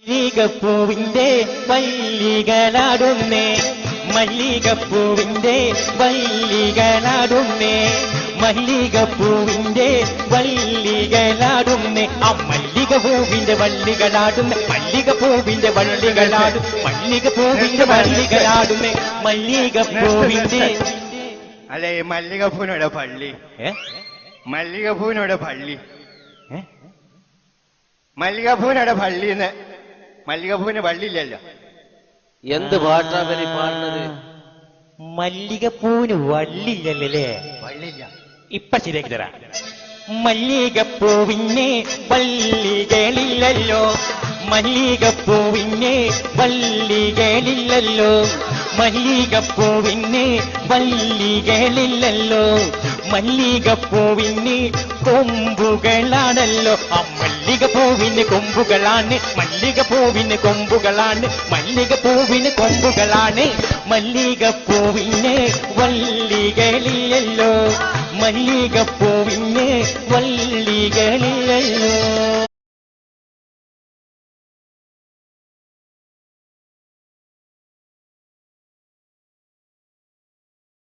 മല്ലികപ്പൂവിന്റെ വള്ളികളാടുന്നേ, മല്ലികപ്പൂവിന്റെ വള്ളികളാടുന്നേ, മല്ലികപ്പൂവിന്റെ വള്ളികളാടുന്നേ, ആ മല്ലികപ്പൂവിന്റെ വള്ളികളാടുന്നേ, മല്ലികപ്പൂവിന്റെ വള്ളികളാടും, മല്ലികപ്പൂവിന്റെ വള്ളികളാടുന്നേ, മല്ലികപ്പൂവിന്റെ. അല്ലെ മല്ലികപ്പൂവിനോടെ പള്ളി, മല്ലികപ്പൂവിനോടെ പള്ളി, മല്ലികപ്പൂവിനോടെ പള്ളിന്ന്. മല്ലികപ്പൂവിന് വള്ളിയില്ലല്ലോ. എന്ത് പാട്ടാ ബലി പാടുന്നത്? മല്ലികപ്പൂവിന് വള്ളിയില്ലല്ലേ? വള്ളിയില്ല. ഇപ്പൊ ശരിയാക്കി തരാം. മല്ലികപ്പൂവിനെ വള്ളികളില്ലല്ലോ, മല്ലികപ്പൂവിനെ വള്ളികളില്ലല്ലോ, മല്ലികപ്പൂവിന് വള്ളികളില്ലല്ലോ, മല്ലികപ്പൂവിന് കൊമ്പുകളാണല്ലോ, ആ മല്ലികപ്പൂവിന് കൊമ്പുകളാണ്, മല്ലികപ്പൂവിന് കൊമ്പുകളാണ്, മല്ലികപ്പൂവിന് കൊമ്പുകളാണ്, മല്ലികപ്പൂവിന് വള്ളികളില്ലല്ലോ, മല്ലികപ്പൂവിന് വള്ളികളില്ലല്ലോ.